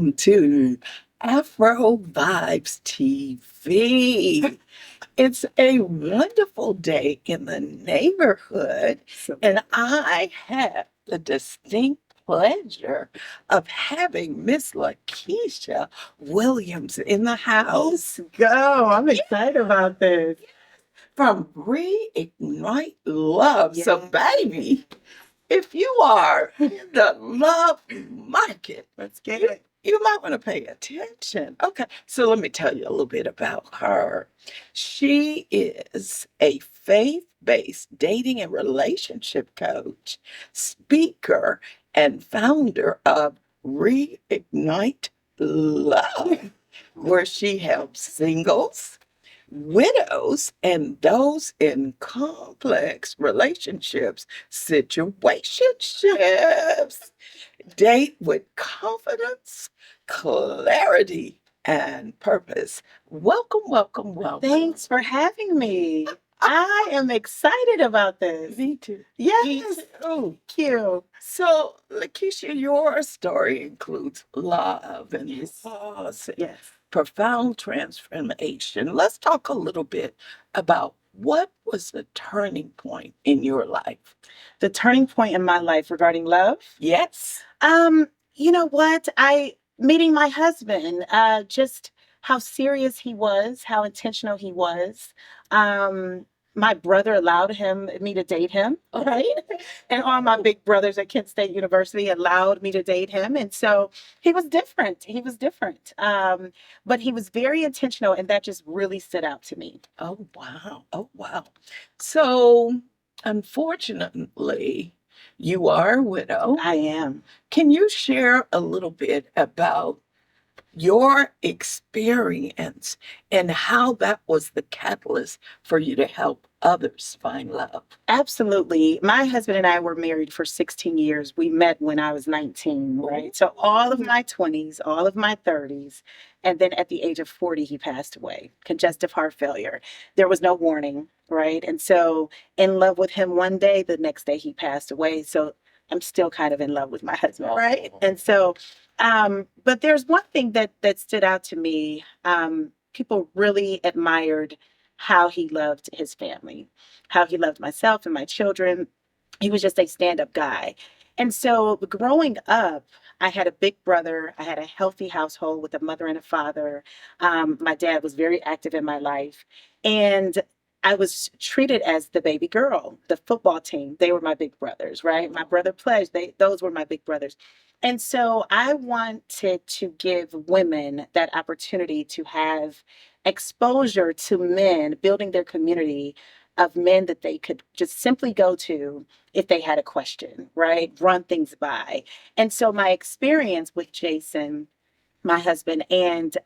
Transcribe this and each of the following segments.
welcome to Afrovibes TV. It's a wonderful day in the neighborhood, and I have the distinct pleasure of having Miss LaKisha Williams in the house. Let's go. I'm excited about this. From Reignite Love. So, Yes. baby, if you are in the love market, Let's get it. you might want to pay attention. Okay, so let me tell you a little bit about her. She is a faith based dating and relationship coach, speaker, and founder of Reignite Love, where she helps singles, widows, and those in complex relationships, situationships, date with confidence, clarity, and purpose. Welcome, welcome, welcome. Thanks for having me. I am excited about this. Me too. Yes. Oh, Thank you. so, Lakeisha, your story includes love and Yes. loss and Yes. profound transformation. Let's talk a little bit about what was the turning point in your life. The turning point in my life regarding love. Yes. You know what? I meeting my husband, just how serious he was, how intentional he was. Um, my brother allowed me to date him, right? And all my big brothers at Kent State University allowed me to date him. And so he was different. He was different. But he was very intentional, and that just really stood out to me. Oh, wow. Oh, wow. So, unfortunately, you are a widow. I am. Can you share a little bit about your experience and how that was the catalyst for you to help others find love? Absolutely. My husband and I were married for 16 years. We met when I was 19, right? So all of my 20s, all of my 30s, and then at the age of 40, he passed away, congestive heart failure. There was no warning, right? And so in love with him one day, the next day he passed away. So I'm still kind of in love with my husband, right? And so, but there's one thing that stood out to me. People really admired how he loved his family, how he loved myself and my children. He was just a stand-up guy. And so growing up, I had a big brother. I had a healthy household with a mother and a father. My dad was very active in my life. And I was treated as the baby girl. The football team, they were my big brothers, right? My brother Pledge, those were my big brothers. And so I wanted to give women that opportunity to have exposure to men, building their community of men that they could just simply go to if they had a question, right? Run things by. And so my experience with Jason, my husband, and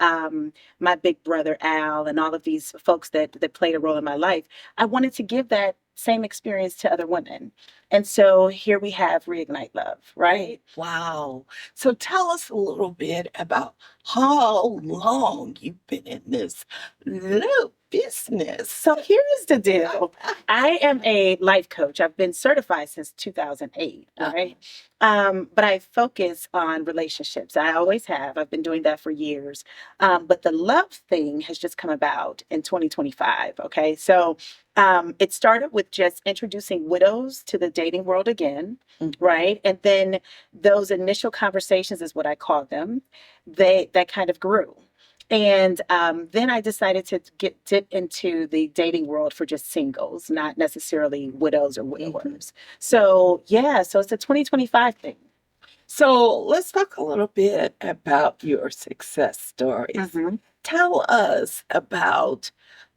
my big brother Al, and all of these folks that played a role in my life, I wanted to give that same experience to other women. And so here we have Reignite Love, right? Wow. So tell us a little bit about how long you've been in this little business. So here's the deal. I am a life coach. I've been certified since 2008, right? But I focus on relationships. I always have. I've been doing that for years. But the love thing has just come about in 2025, okay? So it started with just introducing widows to the dating world again, right? And then those initial conversations is what I call them. That kind of grew. And then I decided to dip into the dating world for just singles, not necessarily widows or widowers. So yeah, so it's a 2025 thing. So let's talk a little bit about your success stories. Tell us about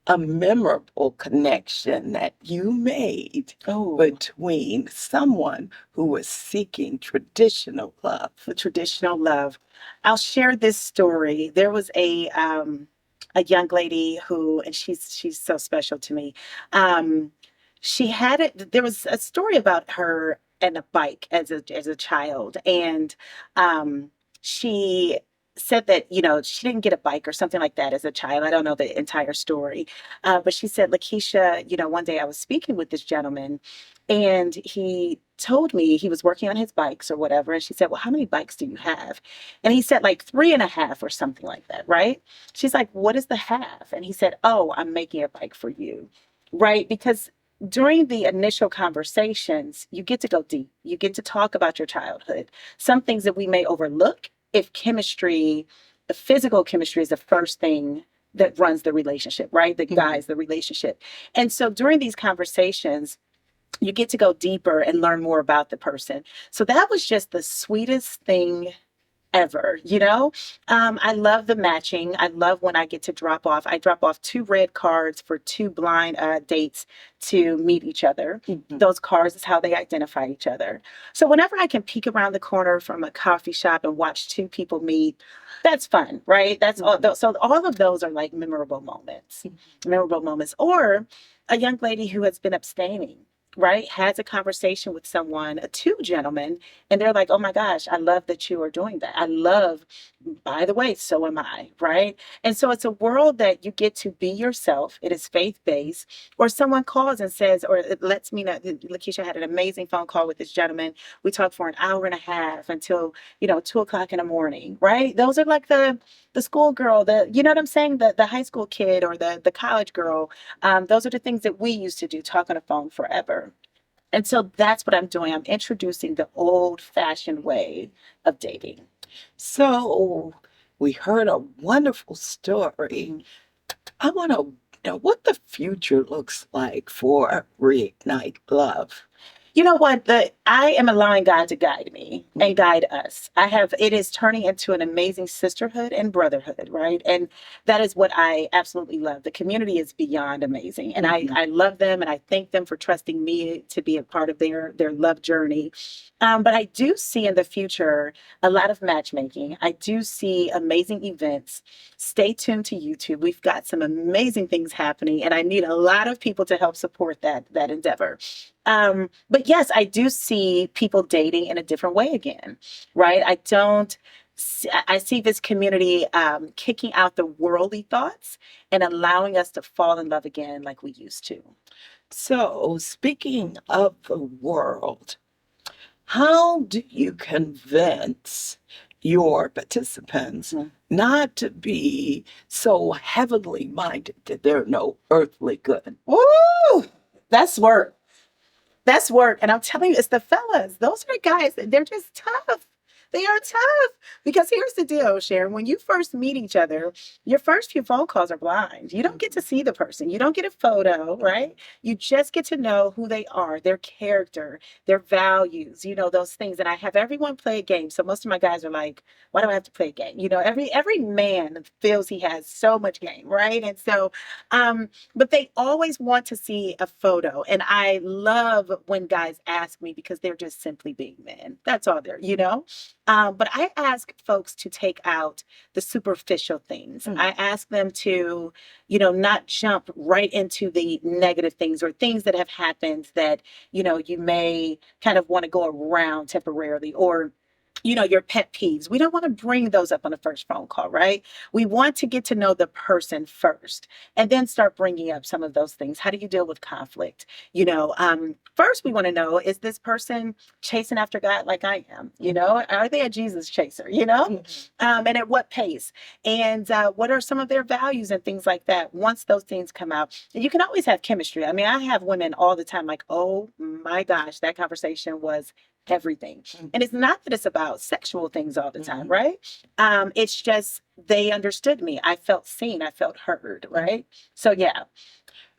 a memorable connection that you made between someone who was seeking traditional love. Traditional love. I'll share this story. There was a young lady who, and she's so special to me. She had it. There was a story about her and a bike as a child, and she said that, she didn't get a bike or something like that as a child. I don't know the entire story. But she said, LaKisha, one day I was speaking with this gentleman and he told me he was working on his bikes or whatever. And she said, well, how many bikes do you have? And he said like 3.5 or something like that, right? She's like, what is the half? And he said, oh, I'm making a bike for you, right? Because during the initial conversations, you get to go deep. You get to talk about your childhood, some things that we may overlook if chemistry, the physical chemistry is the first thing that runs the relationship, right? That guides the relationship. And so during these conversations, you get to go deeper and learn more about the person. So that was just the sweetest thing ever, I love the matching. I love when I get to I drop off 2 red cards for 2 blind dates to meet each other. Those cards is how they identify each other. So whenever I can peek around the corner from a coffee shop and watch 2 people meet, that's fun, right? That's all. So all of those are like memorable moments. Or a young lady who has been abstaining, right, has a conversation with someone, 2 gentlemen, and they're like, oh my gosh, I love that you are doing that. I love, by the way, so am I, right? And so it's a world that you get to be yourself. It is faith-based. Or someone calls and says, or it lets me know, LaKisha had an amazing phone call with this gentleman. We talked for an hour and a half until, 2 o'clock in the morning, right? Those are like the schoolgirl, you know what I'm saying? The high school kid or the college girl. Those are the things that we used to do, talk on the phone forever. And so that's what I'm doing. I'm introducing the old fashioned way of dating. So we heard a wonderful story. I want to know what the future looks like for Reignite Love. You know what? I am allowing God to guide me and guide us. It is turning into an amazing sisterhood and brotherhood, right? And that is what I absolutely love. The community is beyond amazing. And I love them and I thank them for trusting me to be a part of their love journey. But I do see in the future a lot of matchmaking. I do see amazing events. Stay tuned to YouTube. We've got some amazing things happening, and I need a lot of people to help support that endeavor. But yes, I do see people dating in a different way again, right? I see this community kicking out the worldly thoughts and allowing us to fall in love again like we used to. So, speaking of the world, how do you convince your participants not to be so heavenly minded that they're no earthly good? Ooh, that's work. That's work. And I'm telling you, it's the fellas. Those are the guys. They're just tough. They are tough. Because here's the deal, Sharon. When you first meet each other, your first few phone calls are blind. You don't get to see the person. You don't get a photo, right? You just get to know who they are, their character, their values, those things. And I have everyone play a game. So most of my guys are like, why do I have to play a game? Every man feels he has so much game, right? And so but they always want to see a photo. And I love when guys ask me because they're just simply being men. That's all but I ask folks to take out the superficial things. I ask them to, not jump right into the negative things or things that have happened that, you may kind of want to go around temporarily, or your pet peeves. We don't want to bring those up on the first phone call, right? We want to get to know the person first and then start bringing up some of those things. How do you deal with conflict? First we want to know, is this person chasing after God like I am? Are they a Jesus chaser? And at what pace? And what are some of their values and things like that? Once those things come out, you can always have chemistry. I mean, I have women all the time like, oh my gosh, that conversation was everything. And it's not that it's about sexual things all the time, right? It's just they understood me. I felt seen. I felt heard, right? So yeah.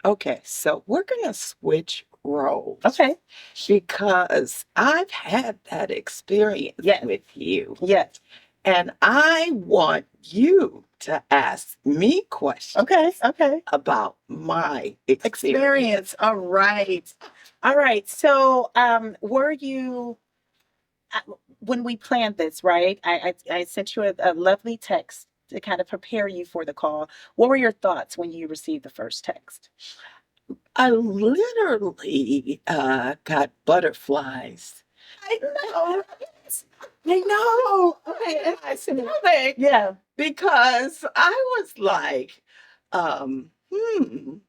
Okay, so we're going to switch roles. Okay. Because I've had that experience with you. Yes. And I want you to ask me questions. Okay. About my experience. All right. So, were you, when we planned this, right? I sent you a lovely text to kind of prepare you for the call. What were your thoughts when you received the first text? I literally got butterflies. I know. I know. Okay. I stomach Yeah. because I was like,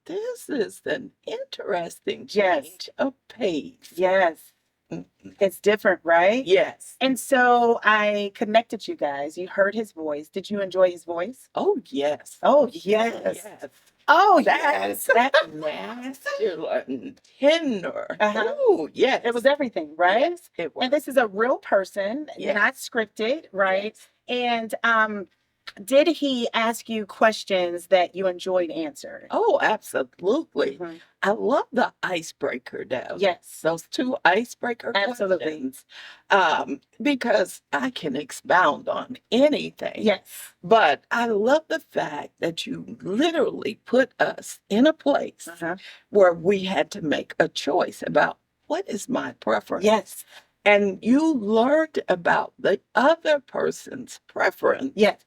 this is an interesting Yes. change of pace. Yes. Mm, It's different, right? yes. And so I connected you guys. You heard his voice. Did you enjoy his voice? Oh, yes. Oh, yes. Yes. Oh, That, yes. that masculine tender. Uh-huh. Oh, yes. It was everything, right? Yes, it was. And this is a real person, Yes. not scripted, right? Yes. And did he ask you questions that you enjoyed answering? Oh, absolutely. Mhm. I love the icebreaker though. Yes. Those two icebreaker Absolutely. questions. Because I can expound on anything. Yes. But I love the fact that you literally put us in a place Uh-huh. where we had to make a choice about what is my preference. Yes. And you learned about the other person's preference Yes.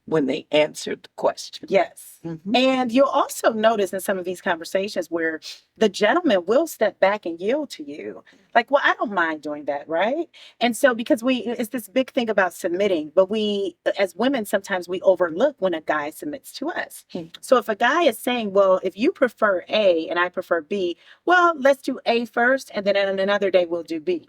when they answered the question. Yes. Mhm. And you'll also notice in some of these conversations where the gentleman will step back and yield to you. Like, well, I don't mind doing that, right? And so because it's this big thing about submitting, but we, as women, sometimes we overlook when a guy submits to us. Mhm. So if a guy is saying, well, if you prefer A and I prefer B, well, let's do A first, and then on another day we'll do B,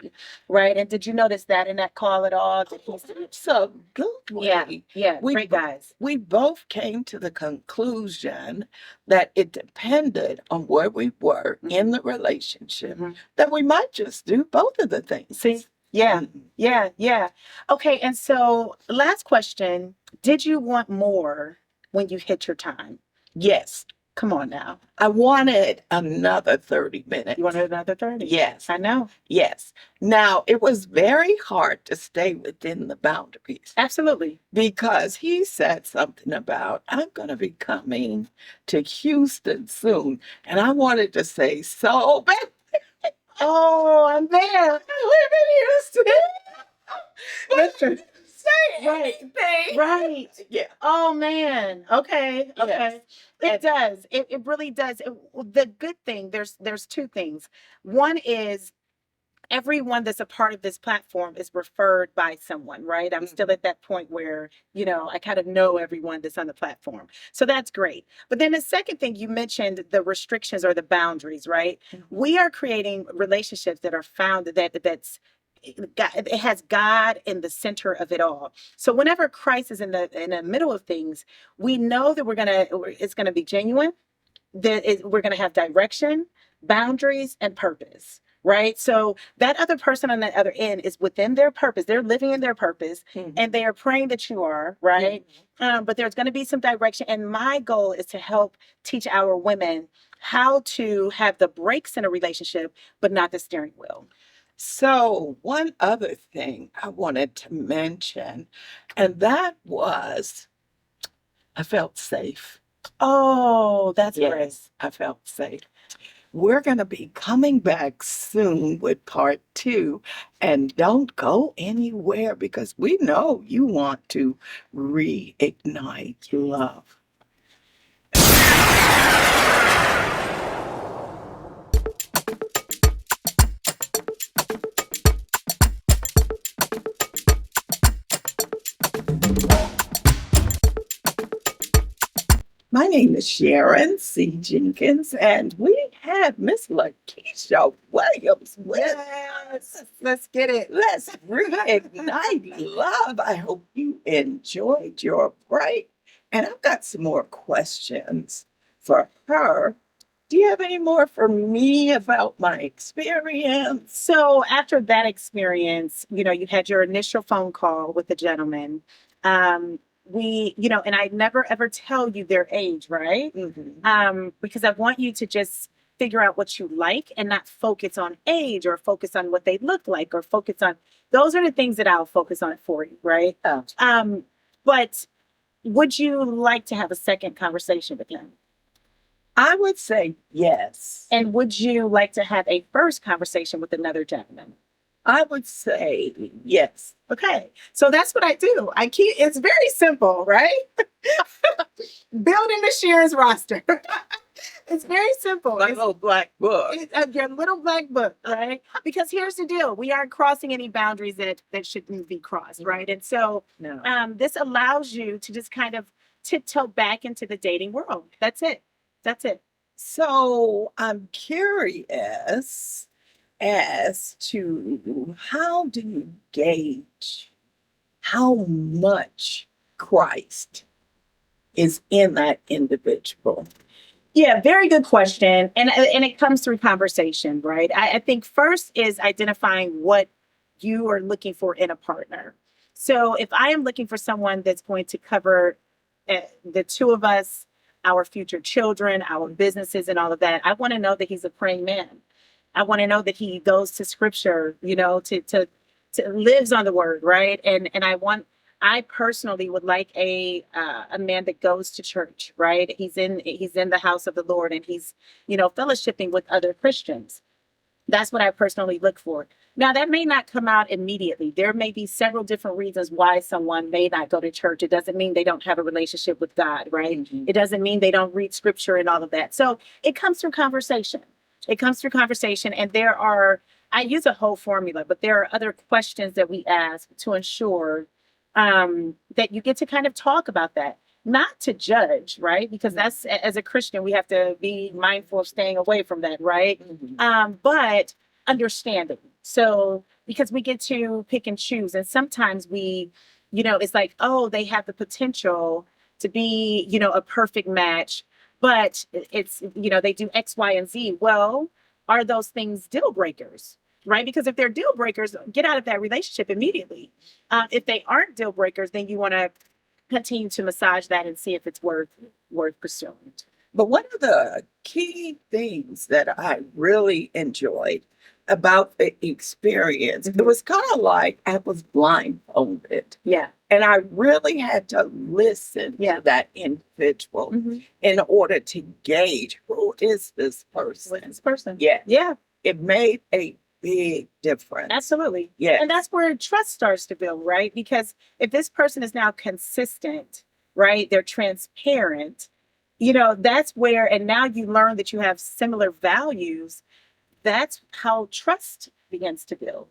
right? And did you notice that in that call at all? Did he Absolutely. Yeah, We great guys. we both came to the conclusion that it depended on where we were in the relationship, Mhm. that we might just do both of the things. See? Yeah, Mhm. yeah. Okay, and so last question. Did you want more when you hit your time? Yes, Come on now. I wanted another 30 minutes. You wanted another 30? Yes, I know. yes. Now, it was very hard to stay within the boundaries Absolutely. because he said something about, I'm going to be coming to Houston soon. And I wanted to say, so, baby, Oh, I'm there. I live in Houston. Listen. Say Right. anything. Right. Yeah. Oh man. Okay. Okay. Yes. It does. It really does. The good thing, there's two things. One is everyone that's a part of this platform is referred by someone, right? I'm still at that point where, I kind of know everyone that's on the platform. So that's great. But then the second thing you mentioned, the restrictions or the boundaries, right? We are creating relationships that are found it has God in the center of it all. So whenever Christ is in the middle of things, we know that it's gonna be genuine, we're gonna have direction, boundaries, and purpose. Right. So that other person on the other end is within their purpose. They're living in their purpose and they are praying that you are, right? But there's going to be some direction. And my goal is to help teach our women how to have the brakes in a relationship, but not the steering wheel. So, one other thing I wanted to mention, and that was I felt safe. Oh, that's great. Yes, I felt safe. We're going to be coming back soon with part 2. And don't go anywhere because we know you want to reignite love. My name is Sharon C. Jenkins, and we have Miss LaKisha Williams with us. Let's get it. Let's reignite love. I hope you enjoyed your break. And I've got some more questions for her. Do you have any more for me about my experience? So after that experience, you had your initial phone call with the gentleman. And I never ever tell you their age, right? Because I want you to just figure out what you like and not focus on age or focus on what they look like or focus on, those are the things that I'll focus on for you, right? Oh. But would you like to have a second conversation with him? I would say yes. And would you like to have a first conversation with another gentleman? I would say yes. Okay. So that's what I do. It's very simple, right? Building the Sharon's roster. It's very simple. My little black book. Your little black book, right? Because here's the deal: we aren't crossing any boundaries that shouldn't be crossed, right? And so, No. this allows you to just kind of tiptoe back into the dating world. That's it. That's it. So I'm curious as to how do you gauge how much Christ is in that individual? Yeah, very good question. And it comes through conversation, right? I think first is identifying what you are looking for in a partner. So if I am looking for someone that's going to cover the two of us, our future children, our businesses, and all of that, I want to know that he's a praying man. I want to know that he goes to scripture, to lives on the word, right? And I personally would like a man that goes to church, right? He's in the house of the Lord, and he's fellowshipping with other Christians. That's what I personally look for. Now, that may not come out immediately. There may be several different reasons why someone may not go to church. It doesn't mean they don't have a relationship with God, right? Mhm. It doesn't mean they don't read scripture and all of that. So it comes through conversation. It comes through conversation. And I use a whole formula, but there are other questions that we ask to ensure that you get to kind of talk about that. Not to judge, right? Because that's, as a Christian, we have to be mindful of staying away from that, right? But understanding. So, because we get to pick and choose, and sometimes it's like, oh, they have the potential to be, a perfect match, but they do X, Y, and Z. Well, are those things deal breakers? Right? Because if they're deal breakers, get out of that relationship immediately. If they aren't deal breakers, then you want to continue to massage that and see if it's worth pursuing. But one of the key things that I really enjoyed about the experience, it was kind of like I was blindfolded. Yeah. And I really had to listen Yeah. to that individual Mhm. in order to gauge who is this person. This person. Yeah. Yeah, It made a big difference. absolutely. Yeah. And that's where trust starts to build, right? Because if this person is now consistent, right? They're transparent, that's where, and now you learn that you have similar values. That's how trust begins to build.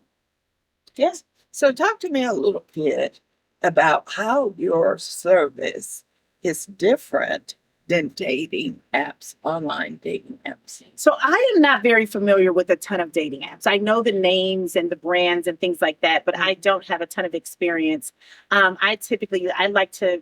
Yes. So talk to me a little bit about how your service is different than dating apps, online dating apps. So I am not very familiar with a ton of dating apps. I know the names and the brands and things like that, but I don't have a ton of experience. I like to,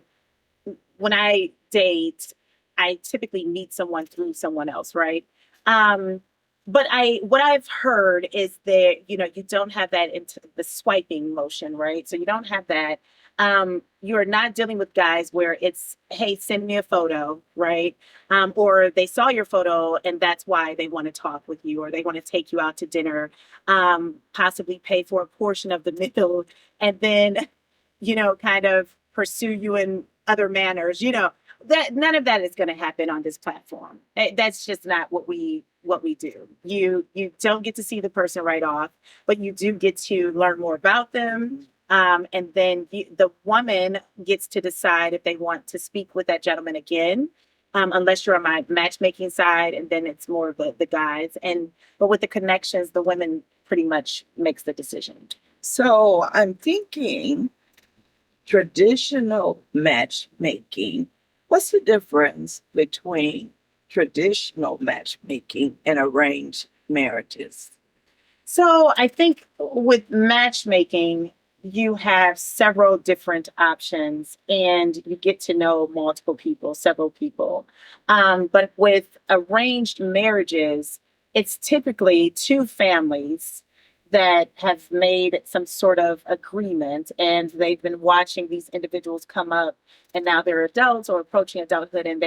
when I date, I typically meet someone through someone else, right? But what I've heard is that, you don't have that into the swiping motion, right? So you don't have that. You're not dealing with guys where it's, hey, send me a photo, right? Or they saw your photo and that's why they want to talk with you, or they want to take you out to dinner, possibly pay for a portion of the meal, and then, kind of pursue you in other manners. That none of that is going to happen on this platform. That's just not what we do. You don't get to see the person right off, but you do get to learn more about them. And then the woman gets to decide if they want to speak with that gentleman again, unless you're on my matchmaking side, and then it's more of the guys. But with the connections, the women pretty much makes the decision. So I'm thinking traditional matchmaking. What's the difference between traditional matchmaking and arranged marriages? So I think with matchmaking, you have several different options and you get to know multiple people, several people. But with arranged marriages, it's typically two families that have made some sort of agreement and they've been watching these individuals come up and now they're adults or approaching adulthood and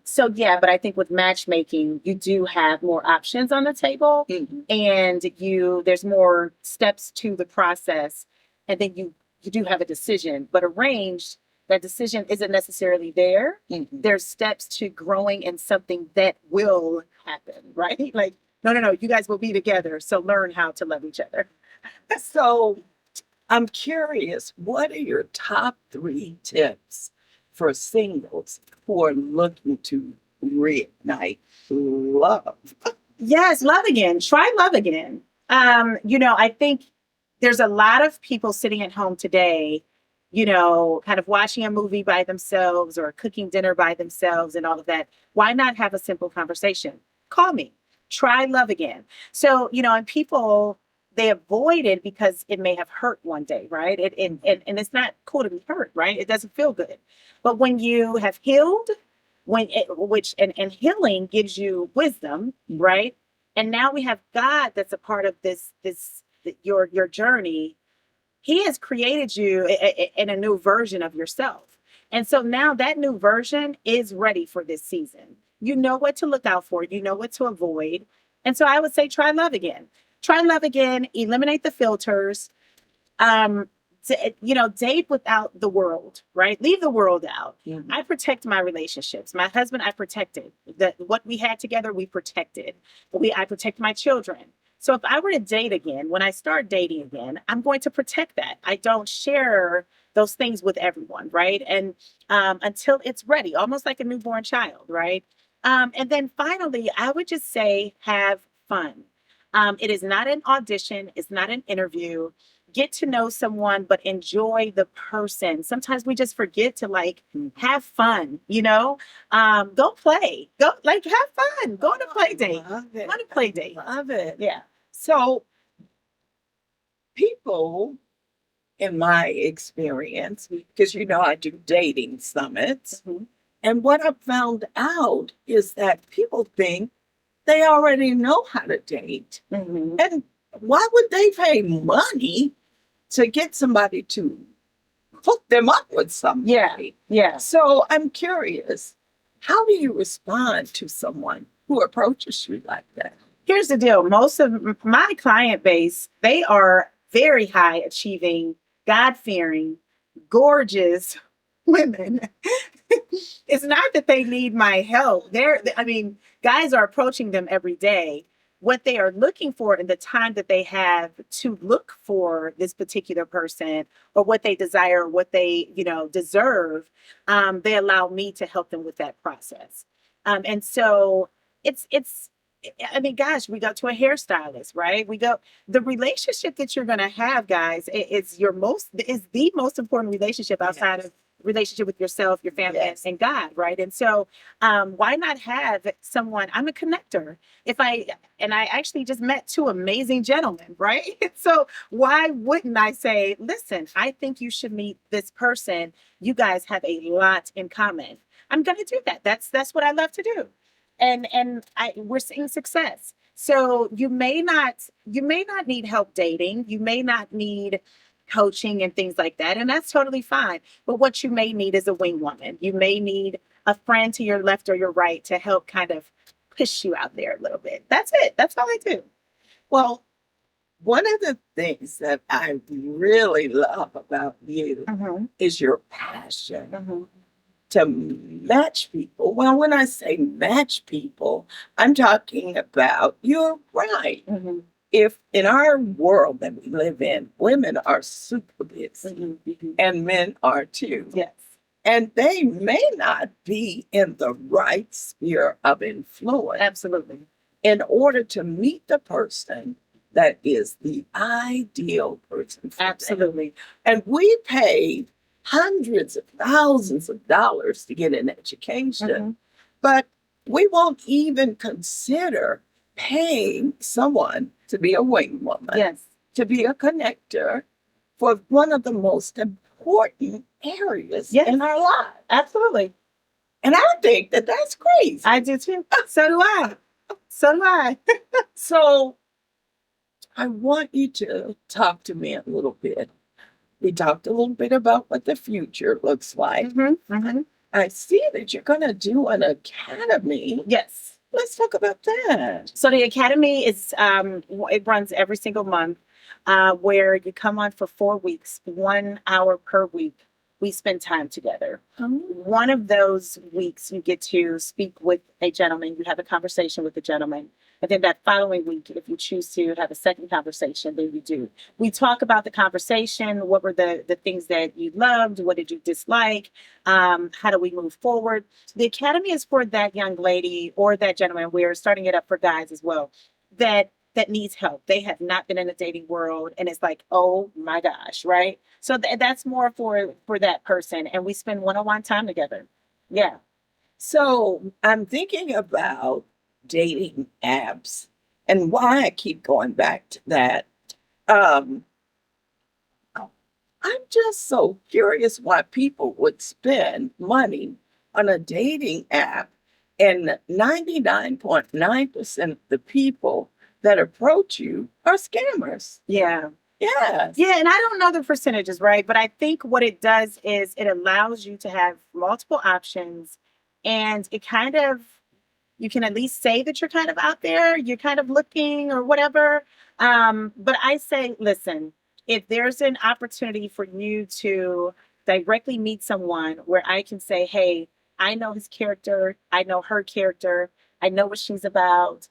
so yeah, but I think with matchmaking, you do have more options on the table. Mhm. And there's more steps to the process, and then you do have a decision. But arranged, that decision isn't necessarily there. Mhm. There's steps to growing in something that will happen, right? Like, no, you guys will be together, so learn how to love each other. So I'm curious, what are your top 3 tips for singles who are looking to reignite love. Yes, love again. Try love again. I think there's a lot of people sitting at home today, kind of watching a movie by themselves or cooking dinner by themselves and all of that. Why not have a simple conversation? Call me. Try love again. So, and people, they avoid it because it may have hurt one day, right? And it's not cool to be hurt, right? It doesn't feel good. But when you have healed, and healing gives you wisdom, right? And now we have God that's a part of your journey. He has created you in a new version of yourself. And so now that new version is ready for this season. You know what to look out for, you know what to avoid. And so I would say try love again. Try love again, eliminate the filters. Date without the world, right? Leave the world out. Mhm. I protect my relationships. My husband, I protected. What we had together, we protected. I protect my children. So if I were to date again, when I start dating again, I'm going to protect that. I don't share those things with everyone, right? And until it's ready, almost like a newborn child, right? And then finally, I would just say have fun. It is not an audition. It's not an interview. Get to know someone, but enjoy the person. Sometimes we just forget to have fun, go play, have fun, go on a play date, Love it. go on a play date. Love it. Yeah. So people, in my experience, because I do dating summits, Mhm. and what I've found out is that people think they already know how to date. Mhm. And why would they pay money to get somebody to hook them up with somebody? Yeah. So I'm curious, how do you respond to someone who approaches you like that? Here's the deal. Most of my client base, they are very high achieving, God fearing, gorgeous women. It's not that they need my help. Guys are approaching them every day. What they are looking for in the time that they have to look for this particular person or what they desire, what they, deserve, they allow me to help them with that process. And so it's, gosh, we go to a hairstylist, right? The relationship that you're going to have, guys, is the most important relationship outside Yes. of relationship with yourself, your family, Yes. and God, right? And so, why not have someone? I'm a connector. I actually just met two amazing gentlemen, right? So why wouldn't I say, listen, I think you should meet this person. You guys have a lot in common. I'm going to do that. That's what I love to do, and we're seeing success. So you may not need help dating. You may not need coaching and things like that. And that's totally fine. But what you may need is a wing woman. You may need a friend to your left or your right to help kind of push you out there a little bit. That's it. That's all I do. Well, one of the things that I really love about you Mm-hmm. is your passion Mm-hmm. to match people. Well, when I say match people, I'm talking about you're right. Mm-hmm. If in our world that we live in, women are super busy Mm-hmm. and men are too. Yes. And they may not be in the right sphere of influence Absolutely. in order to meet the person that is the ideal person for them. Absolutely. And we pay hundreds of thousands of dollars to get an education, Mhm. but we won't even consider paying someone to be a wing woman, Yes. to be a connector for one of the most important areas Yes. in our lives. Absolutely. And I think that that's crazy. I do too. So do I. So do I. So I want you to talk to me a little bit. We talked a little bit about what the future looks like. Mm-hmm. Mm-hmm. I see that you're going to do an academy. Yes. Let's talk about that. So the academy is it runs every single month, where you come on for 4 weeks, 1 hour per week. We spend time together. One of those weeks, you get to speak with a gentleman. You have a conversation with a gentleman. And then that following week, if you choose to have a second conversation, then you do. We talk about the conversation. What were the things that you loved? What did you dislike? How do we move forward? The academy is for that young lady or that gentleman. We're starting it up for guys as well. That needs help. They have not been in the dating world, and it's like, oh my gosh, right? So that's more for that person, and we spend one-on-one time together. Yeah. So I'm thinking about dating apps and why I keep going back to that. Um, I'm just so curious why people would spend money on a dating app, and 99.9% of the people that approach you are scammers. Yeah. Yes. Yeah, and I don't know the percentages, right? But I think what it does is it allows you to have multiple options, and it kind of, you can at least say that you're kind of out there, you're kind of looking or whatever. But I say, listen, if there's an opportunity for you to directly meet someone where I can say, hey, I know his character, I know her character, I know what she's about,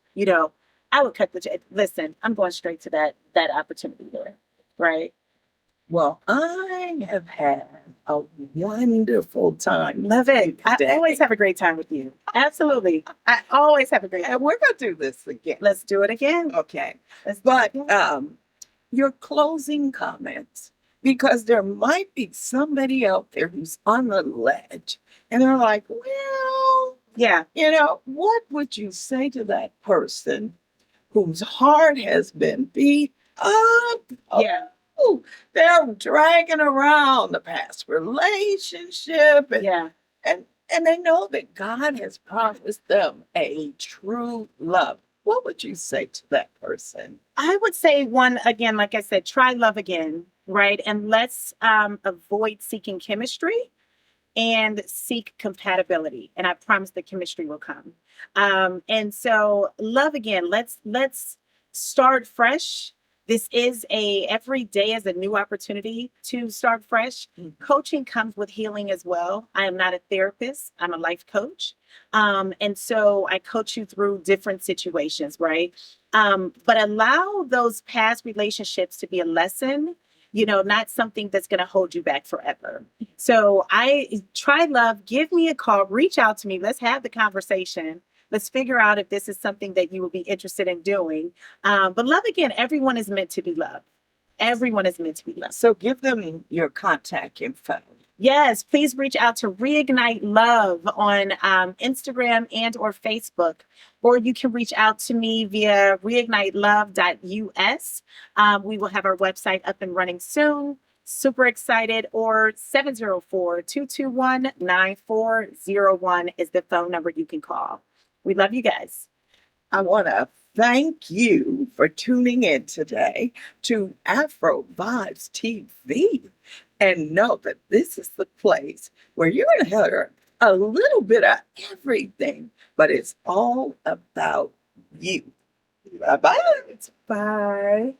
I would cut listen, I'm going straight to that opportunity there. Right. Well, I have had a wonderful time. Love it. I today. always have a great time with you. Absolutely. I always have a great time. And we're going to do this again. Let's do it again. Okay. Let's do But it again. your closing comments, because there might be somebody out there who's on the ledge and they're like, well, Yeah. what would you say to that person whose heart has been beat up? Yeah. Oh, they're dragging around the past relationship, Yeah. and they know that God has promised them a true love. What would you say to that person? I would say one again, like I said, try love again, right? And let's avoid seeking chemistry and seek compatibility. And I promise the chemistry will come. And so love again. Let's start fresh. This is every day is a new opportunity to start fresh. Coaching comes with healing as well. I am not a therapist. I'm a life coach. And so I coach you through different situations, right? But allow those past relationships to be a lesson, not something that's going to hold you back forever. So I try love, give me a call, reach out to me. Let's have the conversation. Let's figure out if this is something that you would be interested in doing. But love again, everyone is meant to be loved. Everyone is meant to be loved. So give them your contact info. Yes, please reach out to Reignite Love on Instagram and or Facebook, or you can reach out to me via reignitelove.us. We will have our website up and running soon. Super excited. Or 704-221-9401 is the phone number you can call. We love you guys. I want to thank you for tuning in today to Afrovibes TV, and know that this is the place where you're going to hear a little bit of everything, but it's all about you. Bye-bye. Bye.